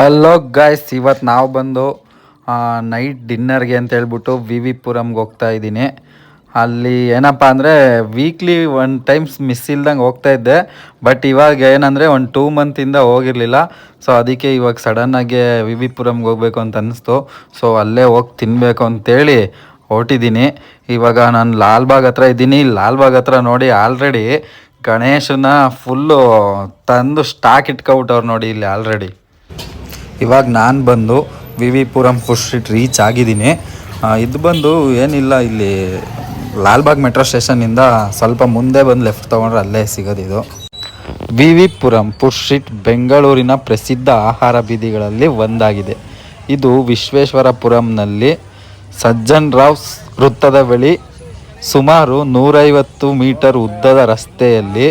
Hello guys, ಇವತ್ತು ನಾವು ಬಂದು ನೈಟ್ ಡಿನ್ನರ್ಗೆ ಅಂತ ಹೇಳ್ಬಿಟ್ಟು ವಿ ಪುರಮ್ಗೆ ಹೋಗ್ತಾ ಇದ್ದೀನಿ. ಅಲ್ಲಿ ಏನಪ್ಪ ಅಂದರೆ ವೀಕ್ಲಿ 1 ಟೈಮ್ಸ್ ಮಿಸ್ ಇಲ್ದಂಗೆ ಹೋಗ್ತಾ ಇದ್ದೆ. ಬಟ್ ಇವಾಗ ಏನಂದರೆ ಒಂದು 2 ಮಂತಿಂದ ಹೋಗಿರಲಿಲ್ಲ. ಸೊ ಅದಕ್ಕೆ ಇವಾಗ ಸಡನ್ನಾಗಿ ವಿ ಪುರಮ್ಗೆ ಹೋಗ್ಬೇಕು ಅಂತ ಅನ್ನಿಸ್ತು. ಸೊ ಅಲ್ಲೇ ಹೋಗಿ ತಿನ್ನಬೇಕು ಅಂತೇಳಿ ಹೊರಟಿದ್ದೀನಿ. ಇವಾಗ ನಾನು ಲಾಲ್ಬಾಗ್ ಹತ್ರ ಇದ್ದೀನಿ. ಲಾಲ್ಬಾಗ್ ಹತ್ರ ನೋಡಿ ಆಲ್ರೆಡಿ ಗಣೇಶನ ಫುಲ್ಲು ತಂದು ಸ್ಟಾಕ್ ಇಟ್ಕೊಬಿಟ್ಟವ್ರು ನೋಡಿ ಇಲ್ಲಿ ಆಲ್ರೆಡಿ. ಇವಾಗ ನಾನು ಬಂದು V Puram food street reach ಆಗಿದ್ದೀನಿ. ಇದು ಬಂದು ಏನಿಲ್ಲ, ಇಲ್ಲಿ ಲಾಲ್ಬಾಗ್ ಮೆಟ್ರೋ ಸ್ಟೇಷನ್ನಿಂದ ಸ್ವಲ್ಪ ಮುಂದೆ ಬಂದು ಲೆಫ್ಟ್ ತೊಗೊಂಡ್ರೆ ಅಲ್ಲೇ ಸಿಗೋದು. ಇದು ವಿ ಪುರಂ ಫುಡ್ ಸ್ಟ್ರೀಟ್ ಬೆಂಗಳೂರಿನ ಪ್ರಸಿದ್ಧ ಆಹಾರ ಬೀದಿಗಳಲ್ಲಿ ಒಂದಾಗಿದೆ. ಇದು ವಿಶ್ವೇಶ್ವರಪುರಂನಲ್ಲಿ ಸಜ್ಜನ್ ರಾವ್ ವೃತ್ತದ ಬಳಿ ಸುಮಾರು 150 ಮೀಟರ್ ಉದ್ದದ ರಸ್ತೆಯಲ್ಲಿ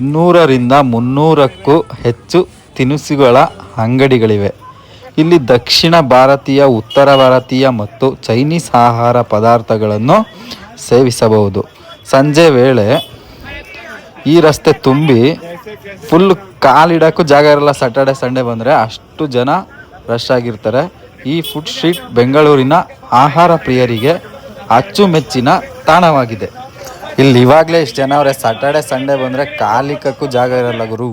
200ರಿಂದ 300ಕ್ಕೂ ಹೆಚ್ಚು ತಿನಿಸುಗಳ ಅಂಗಡಿಗಳಿವೆ. ಇಲ್ಲಿ ದಕ್ಷಿಣ ಭಾರತೀಯ, ಉತ್ತರ ಭಾರತೀಯ ಮತ್ತು ಚೈನೀಸ್ ಆಹಾರ ಪದಾರ್ಥಗಳನ್ನು ಸೇವಿಸಬಹುದು. ಸಂಜೆ ವೇಳೆ ಈ ರಸ್ತೆ ತುಂಬಿ ಫುಲ್ ಕಾಲಿಡೋಕ್ಕೂ ಜಾಗ ಇರಲ್ಲ. ಸ್ಯಾಟರ್ಡೆ ಸಂಡೇ ಬಂದರೆ ಅಷ್ಟು ಜನ ರಶ್ ಆಗಿರ್ತಾರೆ. ಈ ಫುಡ್ ಸ್ಟ್ರೀಟ್ ಬೆಂಗಳೂರಿನ ಆಹಾರ ಪ್ರಿಯರಿಗೆ ಅಚ್ಚುಮೆಚ್ಚಿನ ತಾಣವಾಗಿದೆ. ಇಲ್ಲಿ ಇವಾಗಲೇ ಇಷ್ಟು ಜನ ಅವರೇ, ಸ್ಯಾಟರ್ಡೆ ಸಂಡೇ ಬಂದರೆ ಕಾಲಿಕ್ಕೂ ಜಾಗ ಇರಲ್ಲ ಗುರು.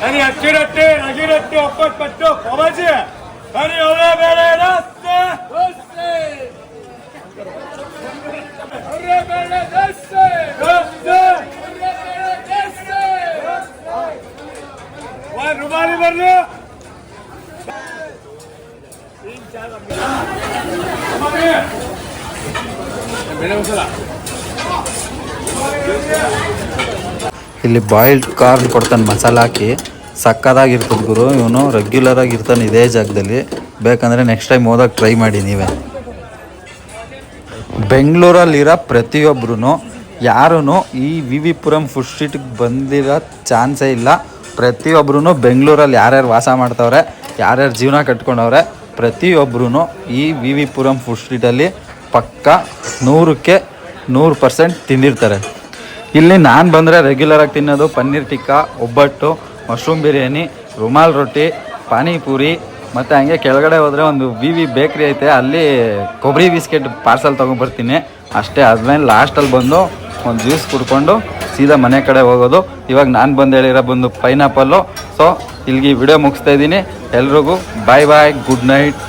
आणि अक्की रट्टे रागी रट्टे ಒಪ್ಪತ್ ಪಟ್ಟು ಪಾವಾಜಿ आणि ಅವರೇ ಬೇರೆ ರಸ್ತೆ ರಸ್ತೆ ಅವರೇ ಬೇರೆ ರಸ್ತೆ ರಸ್ತೆ ಅವರೇ ಬೇರೆ ರಸ್ತೆ ವಾ ರುಮಾಲಿ ಬರ್ಲಿ ಇಲ್ಲಿ ಬಾಯ್ಲ್ಡ್ ಕಾರ್ನ್ ಕೊಡ್ತಾನೆ ಮಸಾಲ ಹಾಕಿ, ಸಕ್ಕದಾಗಿರ್ತದೆ ಗುರು. ಇವನು ರೆಗ್ಯುಲರ್ ಆಗಿರ್ತಾನೆ ಇದೇ ಜಾಗದಲ್ಲಿ. ಬೇಕಂದರೆ ನೆಕ್ಸ್ಟ್ ಟೈಮ್ ಹೋದಾಗ ಟ್ರೈ ಮಾಡಿ ನೀವೇ. ಬೆಂಗಳೂರಲ್ಲಿರೋ ಪ್ರತಿಯೊಬ್ಬರೂ ಯಾರೂ ಈ ವಿ ಪುರಂ ಫುಡ್ ಸ್ಟ್ರೀಟ್ಗೆ ಬಂದಿರೋ ಚಾನ್ಸೇ ಇಲ್ಲ. ಪ್ರತಿಯೊಬ್ಬರೂ ಬೆಂಗಳೂರಲ್ಲಿ ಯಾರ್ಯಾರು ವಾಸ ಮಾಡ್ತವ್ರೆ, ಯಾರ್ಯಾರು ಜೀವನ ಕಟ್ಕೊಂಡವ್ರೆ, ಪ್ರತಿಯೊಬ್ಬರೂ ಈ ವಿ ಪುರಂ ಫುಡ್ ಸ್ಟ್ರೀಟಲ್ಲಿ ಪಕ್ಕ 100ಕ್ಕೆ 100% ತಿಂದಿರ್ತಾರೆ. ಇಲ್ಲಿ ನಾನು ಬಂದರೆ ರೆಗ್ಯುಲರಾಗಿ ತಿನ್ನೋದು ಪನ್ನೀರ್ ಟಿಕ್ಕಾ, ಒಬ್ಬಟ್ಟು, ಮಶ್ರೂಮ್ ಬಿರಿಯಾನಿ, ರುಮಾಲ್ ರೊಟ್ಟಿ, ಪಾನಿಪೂರಿ, ಮತ್ತು ಹಂಗೆ ಕೆಳಗಡೆ ಹೋದರೆ ಒಂದು ವಿ ಬೇಕ್ರಿ ಐತೆ, ಅಲ್ಲಿ ಕೊಬ್ಬರಿ ಬಿಸ್ಕೆಟ್ ಪಾರ್ಸಲ್ ತೊಗೊಂಬರ್ತೀನಿ ಅಷ್ಟೇ. ಆದ್ಮೇಲೆ ಲಾಸ್ಟಲ್ಲಿ ಬಂದು ಒಂದು ಜ್ಯೂಸ್ ಕುಡ್ಕೊಂಡು ಸೀದಾ ಮನೆ ಕಡೆ ಹೋಗೋದು. ಇವಾಗ ನಾನು ಬಂದು ಹೇಳಿರೋ ಬಂದು ಪೈನಾಪಲ್ಲು. ಸೊ ಇಲ್ಲಿಗೆ ವಿಡಿಯೋ ಮುಗಿಸ್ತಾ ಇದ್ದೀನಿ. ಎಲ್ರಿಗೂ ಬಾಯ್ ಬಾಯ್, ಗುಡ್ ನೈಟ್.